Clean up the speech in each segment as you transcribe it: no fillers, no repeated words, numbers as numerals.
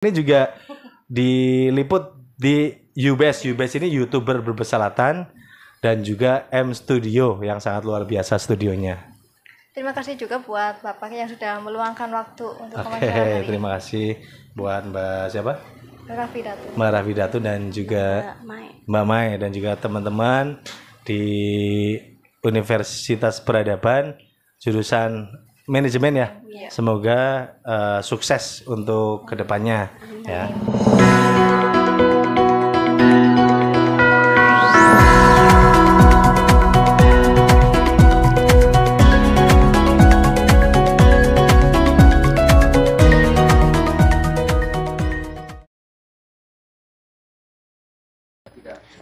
Ini juga diliput di UBS. UBS ini YouTuber berpesalatan dan juga M Studio yang sangat luar biasa studionya. Terima kasih juga buat Bapak yang sudah meluangkan waktu untuk Oke, wawancara hari ini. terima kasih buat Mbak siapa? Raffi Datu. Mbak Raffi Datu dan juga Mbak Mai dan juga teman-teman di Universitas Peradaban jurusan manajemen ya. Semoga sukses untuk kedepannya ya.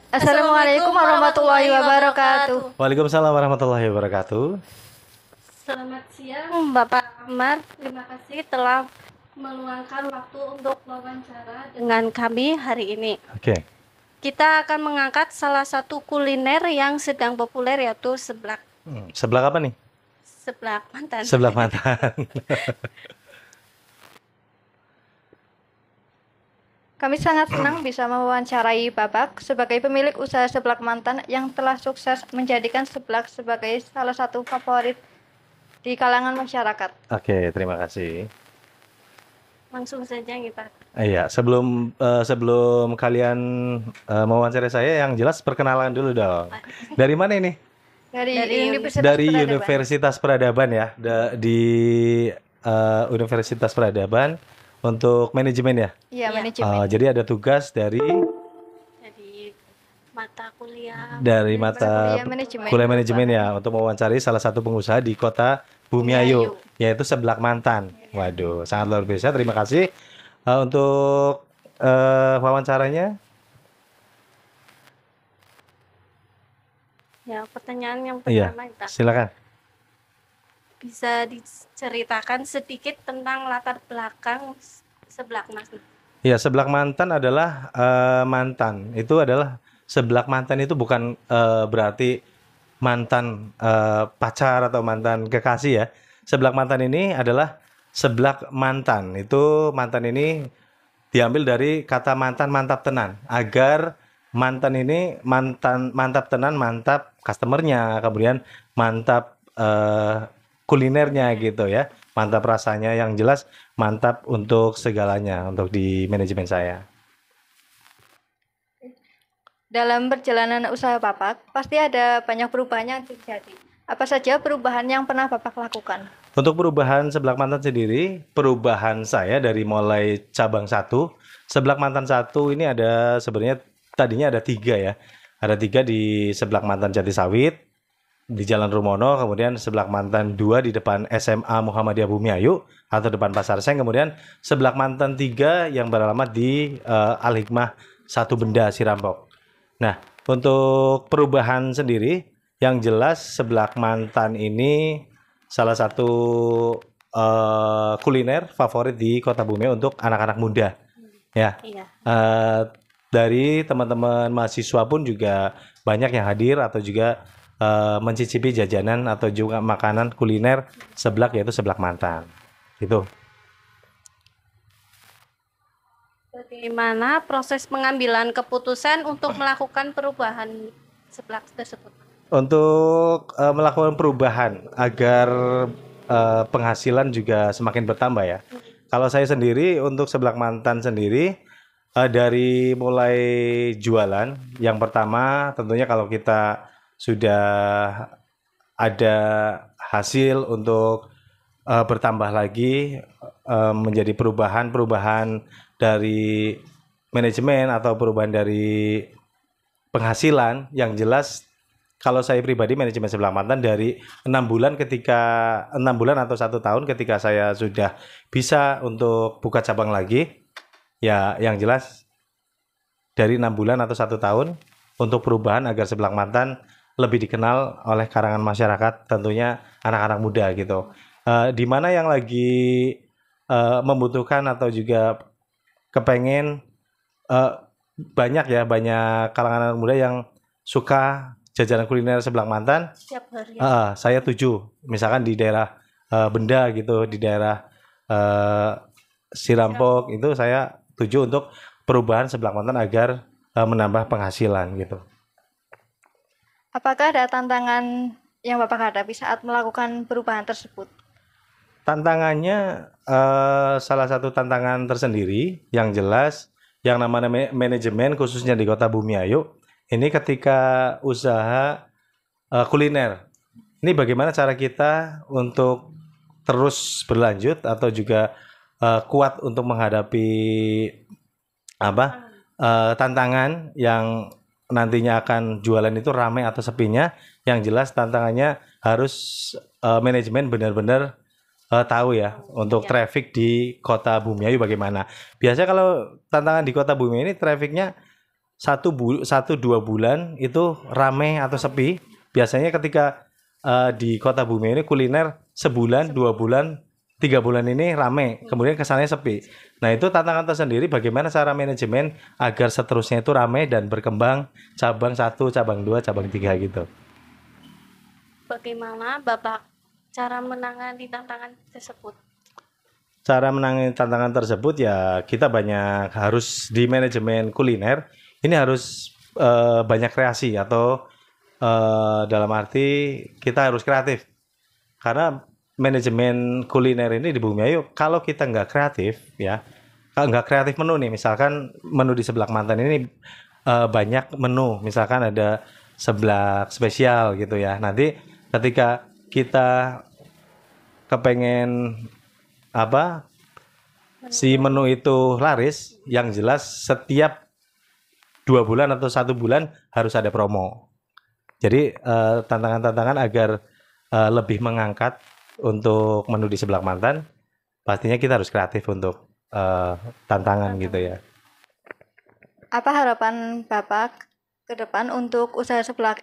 Assalamualaikum warahmatullahi wabarakatuh. Waalaikumsalam warahmatullahi wabarakatuh. Selamat siang Bapak Ahmad, terima kasih telah meluangkan waktu untuk wawancara dengan kami hari ini. Oke. Kita akan mengangkat salah satu kuliner yang sedang populer, yaitu seblak. Seblak apa nih? Seblak mantan. Seblak mantan. Kami sangat senang bisa mewawancarai Bapak sebagai pemilik usaha seblak mantan yang telah sukses menjadikan seblak sebagai salah satu favorit di kalangan masyarakat. Oke, terima kasih. Langsung saja kita. Iya, sebelum kalian mewawancarai saya, yang jelas perkenalan dulu dong. Dari mana ini? Dari Universitas Peradaban ya, di Universitas Peradaban untuk manajemen ya. Iya, manajemen. Jadi ada tugas dari Mata kuliah. Dari mata kuliah manajemen ya, untuk mewawancari salah satu pengusaha di kota Bumiayu, yaitu seblak mantan. Waduh, sangat luar biasa. Terima kasih untuk wawancaranya. Ya, pertanyaan yang Iya, pertama kita. silakan. Bisa diceritakan sedikit tentang latar belakang seblak mantan? Ya, seblak mantan adalah mantan. Itu adalah seblak mantan itu bukan berarti mantan pacar atau mantan kekasih ya. Seblak mantan ini adalah seblak mantan. Itu mantan ini diambil dari kata mantan, mantap tenan. Agar mantan ini mantap tenan, mantap customernya, kemudian mantap kulinernya gitu ya. Mantap rasanya, yang jelas mantap untuk segalanya untuk di manajemen saya. Dalam perjalanan usaha Bapak, pasti ada banyak perubahan yang terjadi. Apa saja perubahan yang pernah Bapak lakukan? Untuk perubahan seblak mantan sendiri, perubahan saya dari mulai cabang 1, seblak mantan 1 ini ada sebenarnya tadinya ada 3 ya. Ada 3 di seblak mantan Jatisawit, di Jalan Rumono, kemudian seblak mantan 2 di depan SMA Muhammadiyah Bumiayu atau depan Pasar Seng, kemudian seblak mantan 3 yang beralamat di Al Hikmah 1 Benda Sirampok. Nah, untuk perubahan sendiri, yang jelas seblak mantan ini salah satu kuliner favorit di Kota Bumiayu untuk anak-anak muda. Ya, dari teman-teman mahasiswa pun juga banyak yang hadir atau juga mencicipi jajanan atau juga makanan kuliner seblak, yaitu seblak mantan. Itu. Bagaimana proses pengambilan keputusan untuk melakukan perubahan seblak tersebut? Untuk melakukan perubahan agar penghasilan juga semakin bertambah ya. Kalau saya sendiri untuk seblak mantan sendiri, dari mulai jualan, yang pertama tentunya kalau kita sudah ada hasil untuk bertambah lagi menjadi perubahan dari manajemen atau perubahan dari penghasilan, yang jelas kalau saya pribadi manajemen seblak mantan dari 6 bulan atau 1 tahun ketika saya sudah bisa untuk buka cabang lagi, ya yang jelas dari 6 bulan atau 1 tahun untuk perubahan agar seblak mantan lebih dikenal oleh kalangan masyarakat, tentunya anak-anak muda gitu. Di mana yang lagi membutuhkan atau juga kepengen banyak kalangan anak muda yang suka jajanan kuliner seblak mantan. Setiap hari. Saya tuju, misalkan di daerah Benda gitu, di daerah Sirampok itu saya tuju untuk perubahan seblak mantan agar menambah penghasilan gitu. Apakah ada tantangan yang Bapak hadapi saat melakukan perubahan tersebut? Tantangannya salah satu tantangan tersendiri yang jelas yang namanya manajemen khususnya di Kota Bumiayu ini ketika usaha kuliner. Ini bagaimana cara kita untuk terus berlanjut atau juga kuat untuk menghadapi tantangan yang nantinya akan jualan itu ramai atau sepinya. Yang jelas tantangannya harus manajemen benar-benar tahu ya untuk traffic di Kota Bumiayu bagaimana. Biasanya kalau tantangan di Kota Bumiayu ini trafficnya 1-2 bulan itu ramai atau sepi. Biasanya ketika di Kota Bumiayu ini kuliner sebulan, 2 bulan, 3 bulan ini ramai, kemudian kesannya sepi. Nah itu tantangan tersendiri bagaimana cara manajemen agar seterusnya itu ramai dan berkembang cabang 1, cabang 2, cabang 3 gitu. Bagaimana Bapak cara menangani tantangan tersebut? Cara menangani tantangan tersebut ya kita banyak harus di manajemen kuliner ini harus banyak kreasi atau dalam arti kita harus kreatif karena manajemen kuliner ini di Bumiayu kalau kita nggak kreatif ya kalau nggak kreatif menu nih misalkan menu di Seblak Mantan ini banyak menu misalkan ada seblak spesial gitu ya nanti ketika kita kepengen si menu itu laris yang jelas setiap 2 bulan atau 1 bulan harus ada promo. Jadi tantangan-tantangan agar lebih mengangkat untuk menu di Seblak Mantan, pastinya kita harus kreatif untuk tantangan gitu ya. Apa harapan Bapak ke depan untuk usaha Seblak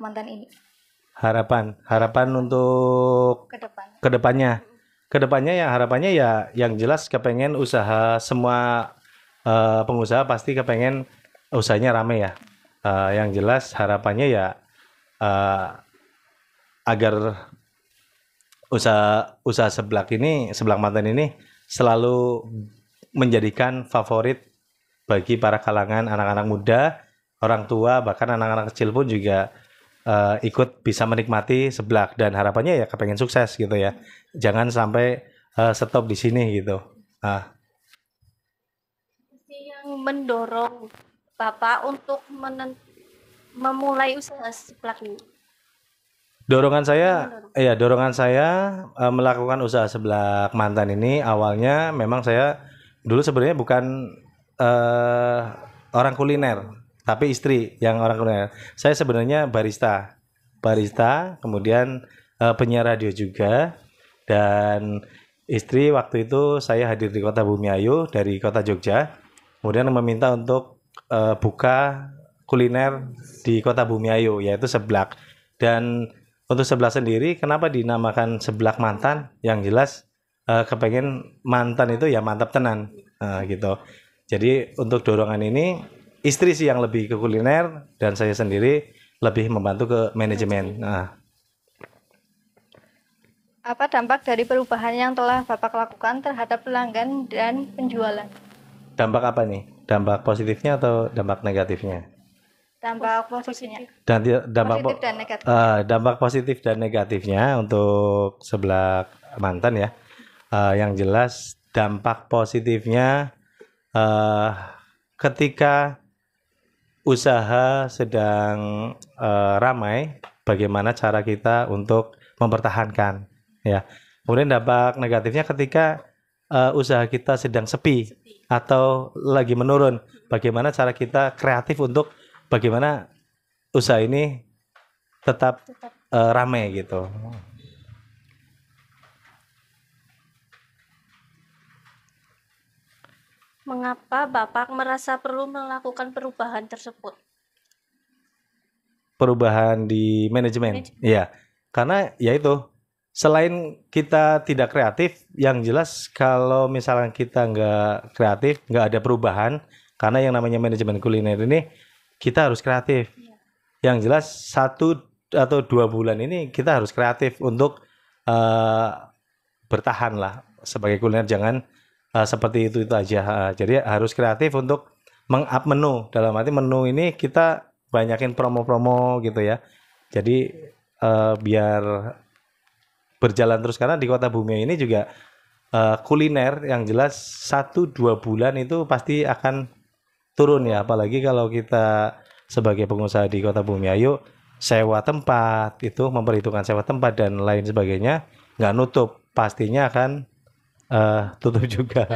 Mantan ini? Harapan untuk kedepannya ya harapannya ya yang jelas kepengen usaha semua pengusaha pasti kepengen usahanya rame ya. Yang jelas harapannya ya agar usaha Seblak Mantan ini selalu menjadikan favorit bagi para kalangan anak-anak muda, orang tua, bahkan anak-anak kecil pun juga ikut bisa menikmati seblak dan harapannya ya kepengen sukses gitu ya. Jangan sampai stop di sini gitu. Yang mendorong Bapak untuk memulai usaha seblak ini? Dorongan saya melakukan usaha Seblak Mantan ini awalnya memang saya dulu sebenarnya bukan orang kuliner, tapi istri yang orang kuliner. Saya sebenarnya barista, kemudian penyiar radio juga, dan istri waktu itu saya hadir di Kota Bumiayu dari Kota Jogja, kemudian meminta untuk buka kuliner di Kota Bumiayu, yaitu seblak. Dan untuk seblak sendiri, kenapa dinamakan Seblak Mantan? Yang jelas kepengen mantan itu ya mantap tenan, gitu. Jadi untuk dorongan ini istri sih yang lebih ke kuliner dan saya sendiri lebih membantu ke manajemen. Apa dampak dari perubahan yang telah Bapak lakukan terhadap pelanggan dan penjualan? Dampak apa nih? Dampak positifnya atau dampak negatifnya? Dampak posisinya. Dampak positif dan negatifnya untuk Seblak Mantan ya. Yang jelas dampak positifnya ketika usaha sedang ramai, bagaimana cara kita untuk mempertahankan ya. Kemudian dampak negatifnya ketika usaha kita sedang sepi atau lagi menurun, bagaimana cara kita kreatif untuk bagaimana usaha ini tetap ramai gitu. Mengapa Bapak merasa perlu melakukan perubahan tersebut? Perubahan di manajemen. Iya. Karena ya itu, selain kita tidak kreatif, yang jelas kalau misalnya kita nggak kreatif, nggak ada perubahan, karena yang namanya manajemen kuliner ini kita harus kreatif. Yang jelas 1 atau 2 bulan ini kita harus kreatif untuk bertahan lah sebagai kuliner. Jangan seperti itu aja. Jadi harus kreatif untuk meng-up menu. Dalam arti menu ini kita banyakin promo-promo gitu ya. Jadi biar berjalan terus, karena di Kota Bumi ini juga kuliner yang jelas 1-2 bulan itu pasti akan turun ya, apalagi kalau kita sebagai pengusaha di Kota Bumiayu sewa tempat, itu memperhitungkan sewa tempat dan lain sebagainya, nggak nutup, pastinya akan tutup juga.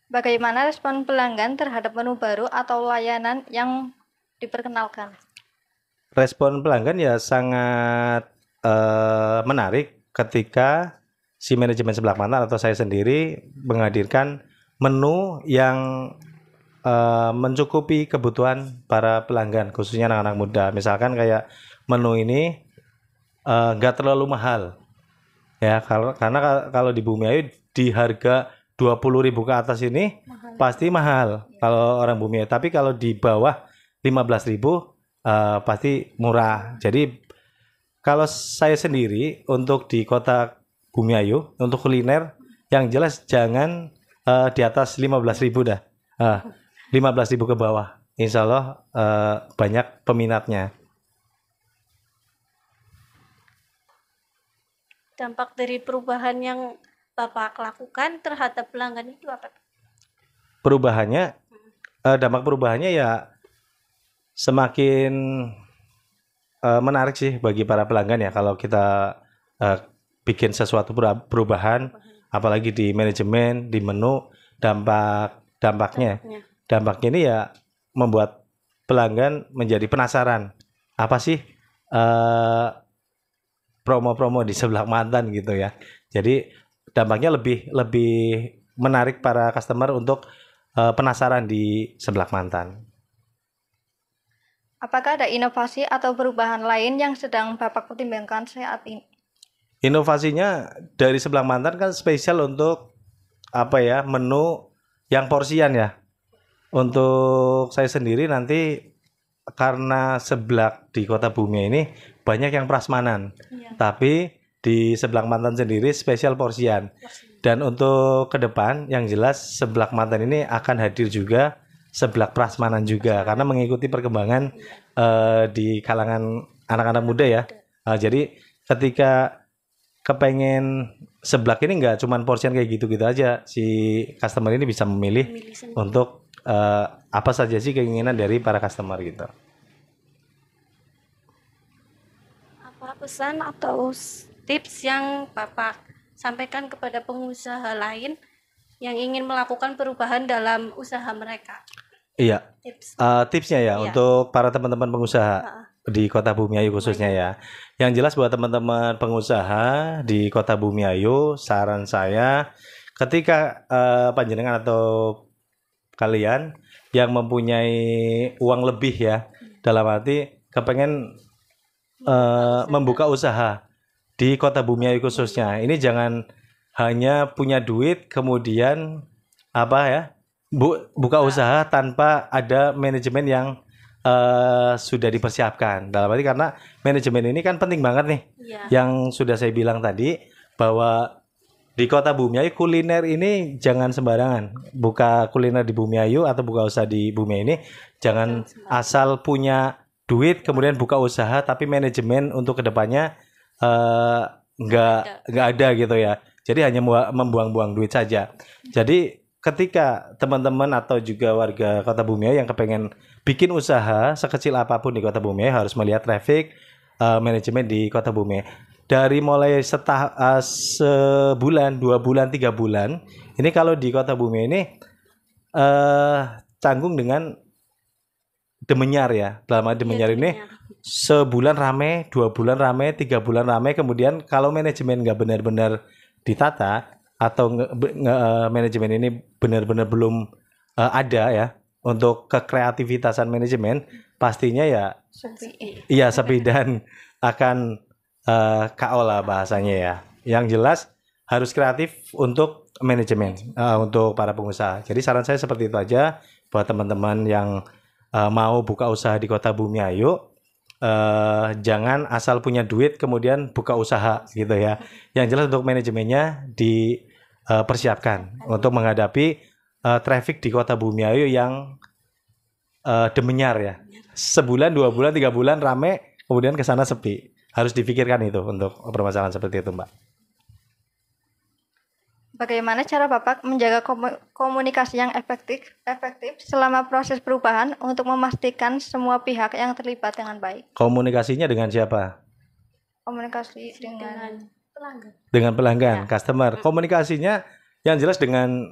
Bagaimana respon pelanggan terhadap menu baru atau layanan yang diperkenalkan? Respon pelanggan ya sangat menarik ketika si manajemen Seblak Mantan atau saya sendiri menghadirkan menu yang mencukupi kebutuhan para pelanggan, khususnya anak-anak muda. Misalkan kayak menu ini nggak terlalu mahal ya, karena kalau di Bumiayu di harga 20.000 ke atas ini pasti mahal kalau orang Bumiayu, tapi kalau di bawah 15.000 pasti murah. Jadi kalau saya sendiri untuk di Kota Bumiayu untuk kuliner yang jelas jangan di atas 15.000 dah. 15.000 ke bawah. Insya Allah banyak peminatnya. Dampak dari perubahan yang Bapak lakukan terhadap pelanggan itu apa? Perubahannya, dampak perubahannya ya semakin menarik sih bagi para pelanggan ya, kalau kita bikin sesuatu perubahan, apalagi di manajemen, di menu, dampaknya ini ya membuat pelanggan menjadi penasaran, apa sih promo-promo di Seblak Mantan gitu ya. Jadi dampaknya lebih menarik para customer untuk penasaran di Seblak Mantan. Apakah ada inovasi atau perubahan lain yang sedang Bapak pertimbangkan saat ini? Inovasinya dari Seblak Mantan kan spesial untuk apa ya, menu yang porsian ya. Untuk saya sendiri nanti karena seblak di Kota Bumi ini banyak yang prasmanan, tapi di Seblak Mantan sendiri spesial porsian. Dan untuk ke depan yang jelas Seblak Mantan ini akan hadir juga seblak prasmanan juga, karena mengikuti perkembangan di kalangan anak-anak muda ya. Jadi ketika kepengen seblak ini nggak cuman porsian kayak gitu-gitu aja, si customer ini bisa memilih untuk apa saja sih keinginan dari para customer gitu. Apa pesan atau tips yang Bapak sampaikan kepada pengusaha lain yang ingin melakukan perubahan dalam usaha mereka? Iya, tipsnya ya untuk para teman-teman pengusaha di Kota Bumiayu khususnya ya. Yang jelas buat teman-teman pengusaha di Kota Bumiayu, saran saya ketika panjenengan atau kalian yang mempunyai uang lebih ya, dalam arti kepengen membuka usaha di Kota Bumiayu khususnya, ini jangan hanya punya duit kemudian apa ya, buka usaha tanpa ada manajemen yang sudah dipersiapkan. Dalam arti karena manajemen ini kan penting banget nih. Yang sudah saya bilang tadi bahwa di Kota Bumiayu kuliner ini jangan sembarangan. Buka kuliner di Bumiayu atau buka usaha di Bumiayu ini jangan asal punya duit kemudian buka usaha tapi manajemen untuk kedepannya nggak ada gitu ya. Jadi hanya membuang-buang duit saja. Jadi ketika teman-teman atau juga warga Kota Bumiayu yang kepengen bikin usaha sekecil apapun di Kota Bumiayu harus melihat traffic manajemen di Kota Bumiayu. Dari mulai sebulan, 2 bulan, 3 bulan, ini kalau di Kota Bumiayu ini canggung dengan Demenyar ya. Dalam Demenyar ini sebulan rame, 2 bulan rame, 3 bulan rame, kemudian kalau manajemen nggak benar-benar ditata atau manajemen ini benar-benar belum ada ya untuk kekreativitasan manajemen, pastinya ya sepi dan akan KO lah bahasanya ya. Yang jelas harus kreatif untuk manajemen, untuk para pengusaha. Jadi saran saya seperti itu aja buat teman-teman yang mau buka usaha di Kota Bumiayu. Jangan asal punya duit kemudian buka usaha gitu ya. Yang jelas untuk manajemennya persiapkan untuk menghadapi traffic di Kota Bumiayu yang demenyar ya. Sebulan, 2 bulan, 3 bulan rame, kemudian ke sana sepi. Harus difikirkan itu untuk permasalahan seperti itu, Mbak. Bagaimana cara Bapak menjaga komunikasi yang efektif selama proses perubahan untuk memastikan semua pihak yang terlibat dengan baik? Komunikasinya dengan siapa? Komunikasi dengan pelanggan. Dengan pelanggan, customer. Komunikasinya yang jelas dengan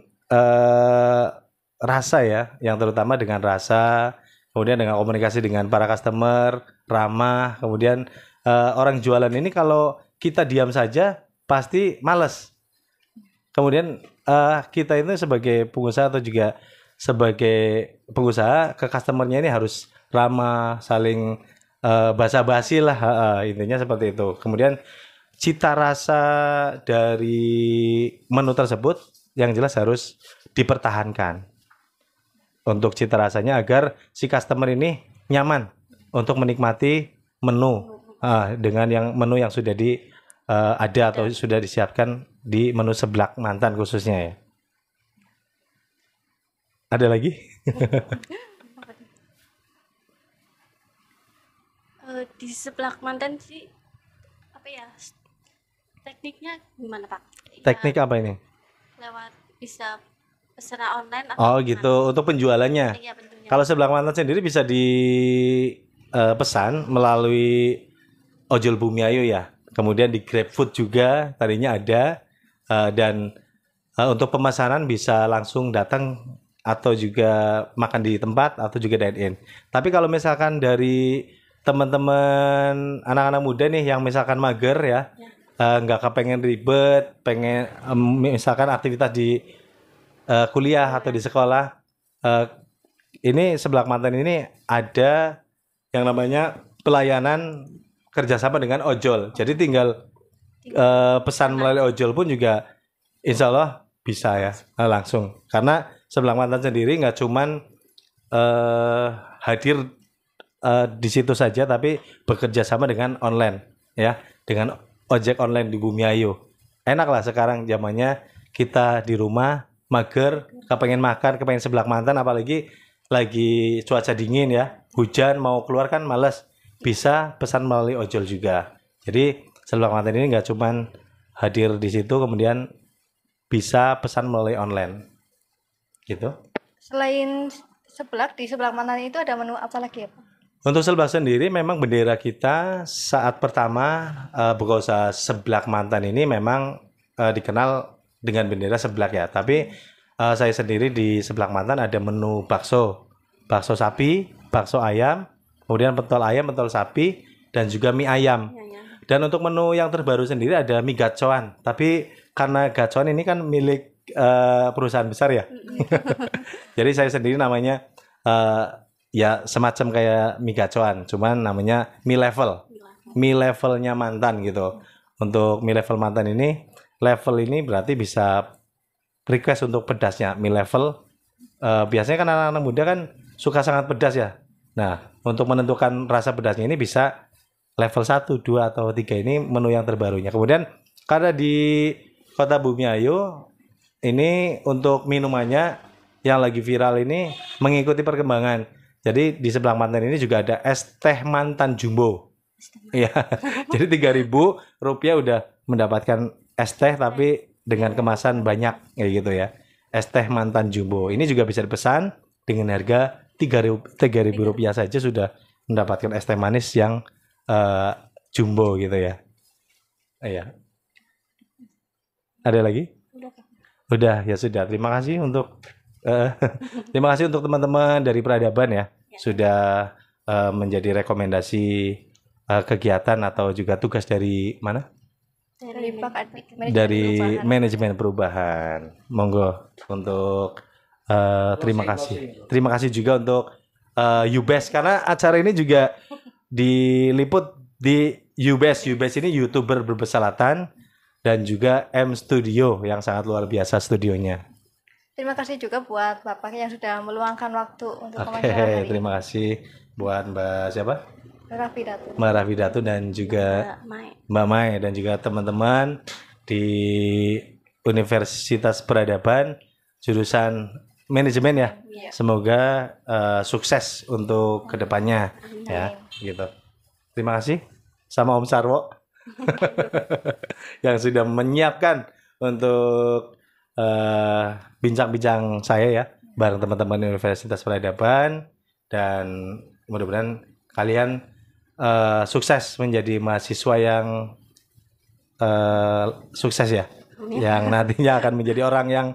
rasa ya, yang terutama dengan rasa, kemudian dengan komunikasi dengan para customer, ramah, kemudian orang jualan ini kalau kita diam saja pasti males. Kemudian kita itu sebagai pengusaha atau juga sebagai pengusaha ke customernya ini harus ramah, saling basa-basi lah, intinya seperti itu. Kemudian cita rasa dari menu tersebut yang jelas harus dipertahankan untuk cita rasanya agar si customer ini nyaman untuk menikmati menu dengan menu yang sudah ada atau sudah disiapkan di menu Seblak Mantan khususnya ya. Ada lagi? Di Seblak Mantan sih apa ya? Tekniknya gimana, Pak? Teknik apa ini? Lewat bisa secara online atau Oh gitu, untuk penjualannya. Iya, bentuknya. Kalau Seblak Mantan sendiri bisa dipesan melalui Ojol Bumiayu ya. Kemudian di GrabFood juga tadinya ada. Dan untuk pemesanan bisa langsung datang atau juga makan di tempat atau juga dine-in. Tapi kalau misalkan dari teman-teman anak-anak muda nih yang misalkan mager ya, nggak kepengen ribet, pengen misalkan aktivitas di kuliah atau di sekolah, ini Seblak Mantan ini ada yang namanya pelayanan kerjasama dengan ojol. Jadi tinggal pesan melalui ojol pun juga insya Allah bisa ya langsung. Karena Seblak Mantan sendiri nggak cuman hadir di situ saja, tapi bekerja sama dengan online ya, dengan ojek online di Bumiayu. Enak lah sekarang zamannya kita di rumah mager, kepengen makan, kepengen Seblak Mantan, apalagi lagi cuaca dingin ya, hujan mau keluar kan males, bisa pesan melalui ojol juga. Jadi Seblak Mantan ini nggak cuman hadir di situ, kemudian bisa pesan melalui online, gitu. Selain seblak, di Seblak Mantan itu ada menu apa lagi ya, Pak? Untuk Seblak sendiri memang bendera kita saat pertama buka usaha Seblak Mantan ini memang dikenal dengan bendera seblak ya. Tapi saya sendiri di Seblak Mantan ada menu bakso sapi, bakso ayam, kemudian pentol ayam, pentol sapi, dan juga mie ayam. Dan untuk menu yang terbaru sendiri ada mie gacoan. Tapi karena gacoan ini kan milik perusahaan besar ya. Jadi saya sendiri namanya ya semacam kayak mie gacoan, cuman namanya mie level. Mie levelnya Mantan gitu. Untuk mie level Mantan ini, level ini berarti bisa request untuk pedasnya. Mie level biasanya kan anak-anak muda kan suka sangat pedas ya. Nah, untuk menentukan rasa pedasnya ini bisa level 1, 2, atau 3 ini menu yang terbarunya. Kemudian karena di Kota Bumiayu ini untuk minumannya yang lagi viral ini mengikuti perkembangan. Jadi di Seblak Mantan ini juga ada es teh Mantan Jumbo. Iya. Jadi Rp3.000 udah mendapatkan es teh tapi dengan kemasan banyak kayak gitu ya. Es teh Mantan Jumbo. Ini juga bisa dipesan dengan harga Rp3.000 saja sudah mendapatkan es teh manis yang jumbo gitu ya. Iya. Ada lagi? Udah ya sudah. Terima kasih untuk teman-teman dari Peradaban ya, sudah menjadi rekomendasi kegiatan atau juga tugas dari mana? Dari manajemen perubahan. Monggo untuk terima kasih. Terima kasih juga untuk Ubes karena acara ini juga diliput di Ubes. Ubes ini YouTuber berbesalatan dan juga M Studio yang sangat luar biasa studionya. Terima kasih juga buat Bapak yang sudah meluangkan waktu untuk Oke, terima kasih buat Mbak siapa? Mbak Rafidatu dan juga Mbak Mai dan juga teman-teman di Universitas Peradaban jurusan manajemen ya. Iya. Semoga sukses untuk kedepannya ya, gitu. Terima kasih sama Om Sarwo yang sudah menyiapkan untuk bincang-bincang saya ya bareng teman-teman Universitas Peradaban, dan mudah-mudahan kalian sukses menjadi mahasiswa yang sukses ya, yang nantinya akan menjadi orang yang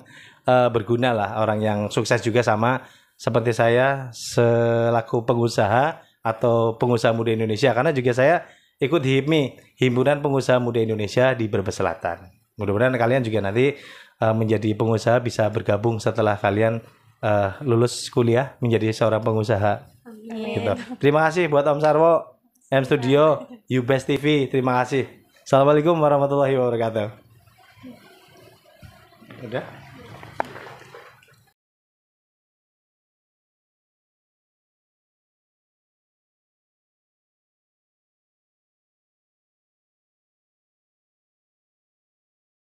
berguna lah, orang yang sukses juga sama seperti saya selaku pengusaha atau pengusaha muda Indonesia, karena juga saya ikut HIPMI, Himpunan Pengusaha Muda Indonesia di Brebes Selatan. Mudah-mudahan kalian juga nanti menjadi pengusaha, bisa bergabung setelah kalian lulus kuliah menjadi seorang pengusaha. Gitu. Terima kasih buat Om Sarwo, M Studio, UBES TV. Terima kasih. Assalamualaikum warahmatullahi wabarakatuh. Udah.